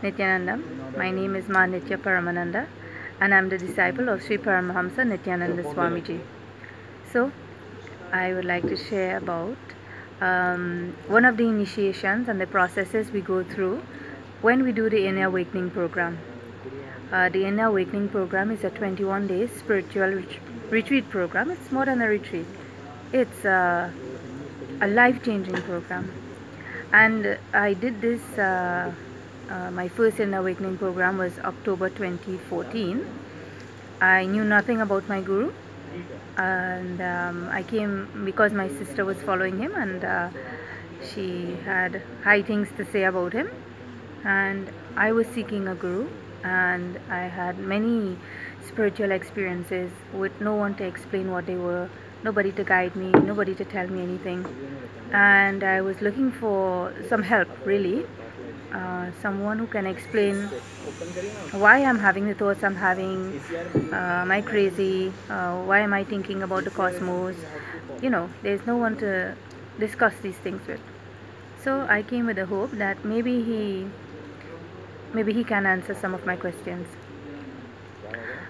Nithyananda. My name is Ma Nitya Paramananda, and I am the disciple of Sri Paramahamsa Nithyananda Swamiji. So, I would like to share about one of the initiations and the processes we go through when we do the Inner Awakening program. The Inner Awakening program is a 21-day spiritual retreat program. It's more than a retreat. It's a life-changing program. And I did this, my first Inner Awakening program was October 2014. I knew nothing about my guru, and I came because my sister was following him, and she had high things to say about him, and I was seeking a guru, and I had many spiritual experiences with no one to explain what they were, nobody to guide me, nobody to tell me anything, and I was looking for some help, really. Someone who can explain why I'm having the thoughts I'm having, am I crazy, why am I thinking about the cosmos. There's no one to discuss these things with. So I came with the hope that maybe he can answer some of my questions.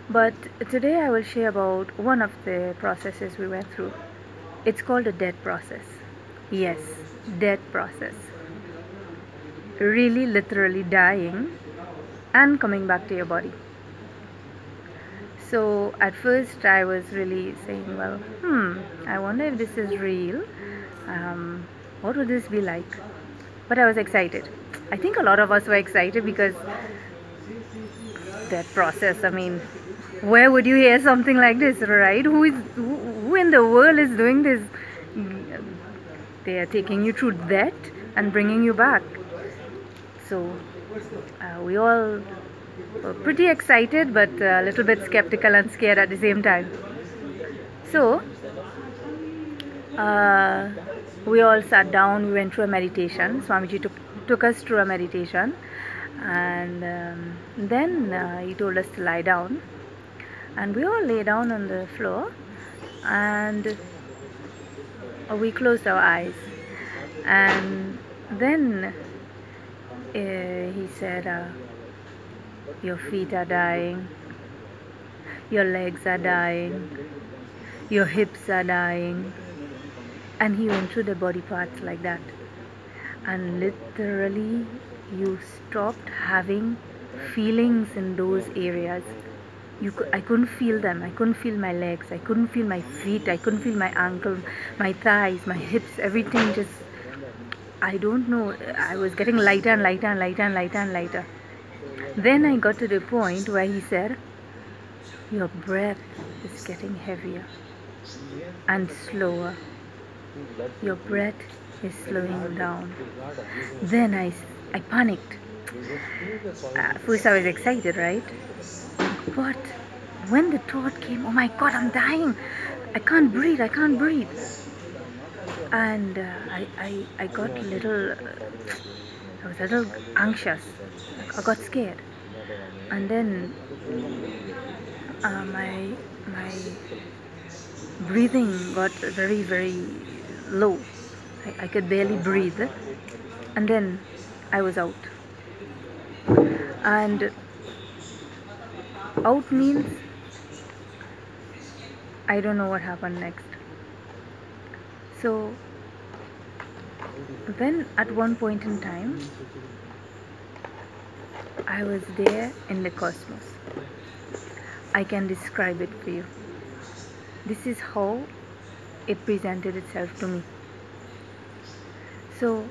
But today I will share about one of the processes we went through. It's called the death process. Yes, death process. Really, literally dying and coming back to your body. So at first I was really saying, well, I wonder if this is real. What would this be like? But I was excited. I think a lot of us were excited because that process, I mean, where would you hear something like this, right? Who in the world is doing this? They are taking you through that and bringing you back. So we all were pretty excited, but a little bit skeptical and scared at the same time. So we all sat down, we went through a meditation. Swamiji took us through a meditation, and then he told us to lie down, and we all lay down on the floor, and we closed our eyes, and then he said, your feet are dying, your legs are dying, your hips are dying, and he went through the body parts like that, and literally you stopped having feelings in those areas. I couldn't feel them. I couldn't feel my legs, I couldn't feel my feet, I couldn't feel my ankle, my thighs, my hips, everything just, I don't know, I was getting lighter and lighter and lighter and lighter and lighter. Then I got to the point where he said, your breath is getting heavier and slower. Your breath is slowing down. Then I panicked. At first I was excited, right? But when the thought came, oh my God, I'm dying. I can't breathe. And I got a little, I was a little anxious. I got scared, and then my breathing got very, very low. I could barely breathe, and then I was out. And out means I don't know what happened next. So then at one point in time, I was there in the cosmos. I can describe it for you. This is how it presented itself to me. So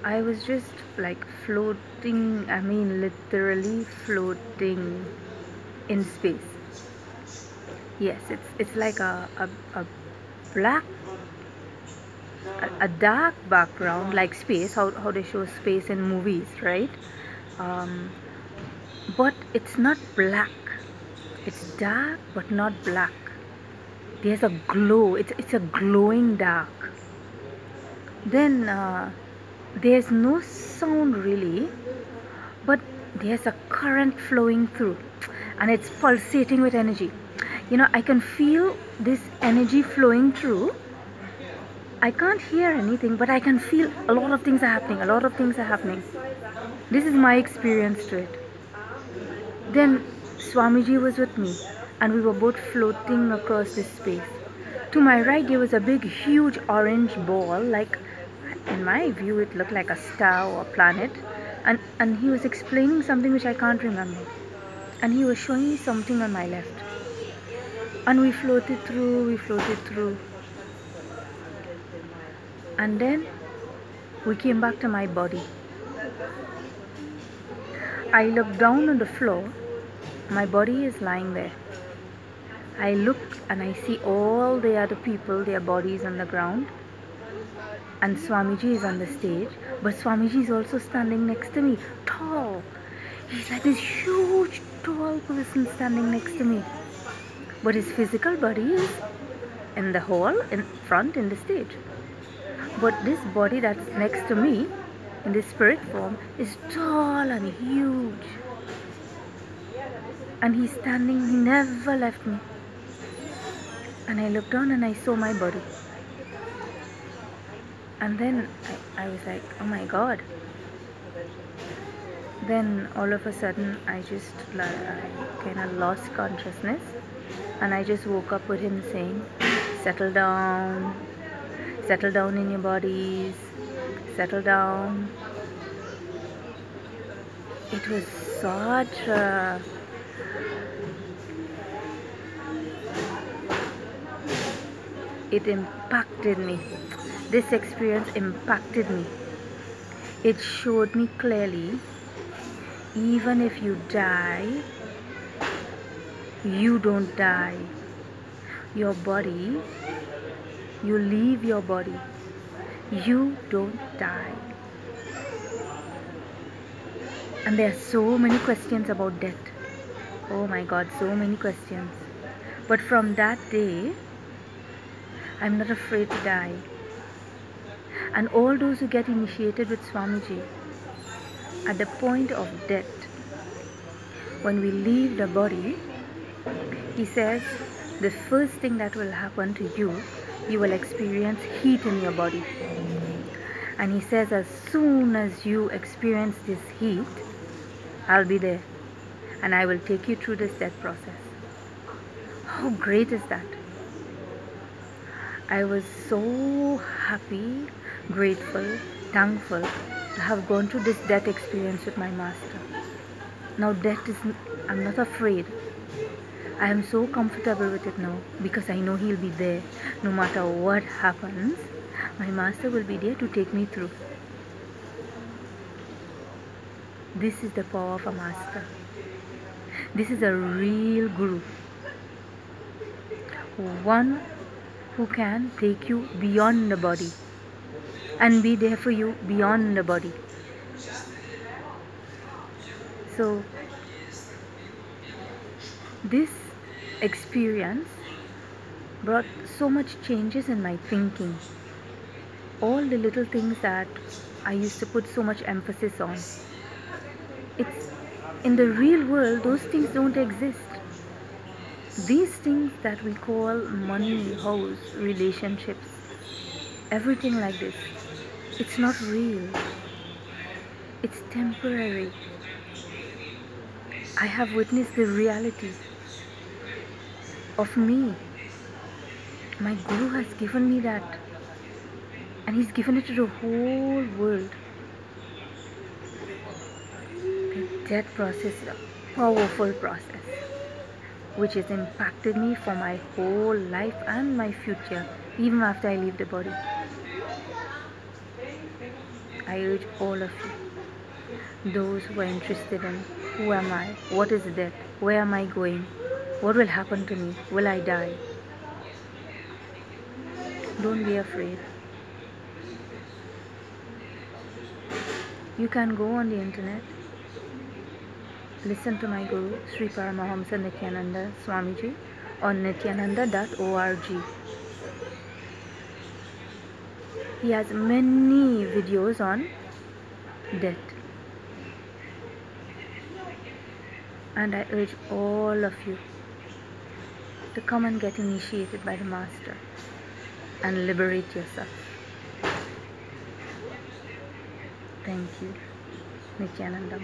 I was just like floating, I mean literally floating in space. Yes, it's like a black, a dark background, like space, how they show space in movies, right? But it's not black. It's dark but not black. There's a glow. It's a glowing dark. Then there's no sound really, but there's a current flowing through, and it's pulsating with energy. I can feel this energy flowing through, I can't hear anything, but I can feel a lot of things are happening. A lot of things are happening. This is my experience to it. Then Swamiji was with me, and we were both floating across this space. To my right, there was a big, huge orange ball, like, in my view, it looked like a star or a planet. And he was explaining something which I can't remember. And he was showing me something on my left. And we floated through. And then we came back to my body. I looked down on the floor. My body is lying there. I look and I see all the other people, their bodies on the ground. And Swamiji is on the stage. But Swamiji is also standing next to me, tall. He's like this huge, tall person standing next to me. But his physical body is in the hall, in front, in the stage. But this body that's next to me, in this spirit form, is tall and huge. And he's standing, he never left me. And I looked down and I saw my body. And then I was like, oh my God. Then all of a sudden I kind of lost consciousness. And I just woke up with him saying, settle down in your bodies, settle down. It was such a it impacted me. This experience impacted me. It showed me clearly, even if you die, you don't die. Your body, you leave your body. You don't die. And there are so many questions about death. Oh my God, so many questions. But from that day, I'm not afraid to die. And all those who get initiated with Swamiji, at the point of death, when we leave the body, he says, the first thing that will happen to you, you will experience heat in your body. And he says, as soon as you experience this heat, I'll be there. And I will take you through this death process. How great is that? I was so happy, grateful, thankful to have gone through this death experience with my master. Now I'm not afraid. I am so comfortable with it now because I know he'll be there. No matter what happens, my master will be there to take me through. This is the power of a master. This is a real guru. One who can take you beyond the body and be there for you beyond the body. So this experience brought so much changes in my thinking. All the little things that I used to put so much emphasis on. It's in the real world, those things don't exist. These things that we call money, house, relationships, everything like this, it's not real. It's temporary. I have witnessed the reality of me. My Guru has given me that, and he's given it to the whole world. The death process is a powerful process which has impacted me for my whole life and my future, even after I leave the body. I urge all of you, those who are interested in who am I, what is death, where am I going, what will happen to me, will I die? Don't be afraid. You can go on the internet, listen to my Guru, Sri Paramahamsa Nithyananda Swamiji on nithyananda.org. He has many videos on death. And I urge all of you to come and get initiated by the Master and liberate yourself. Thank you. Nithyananda.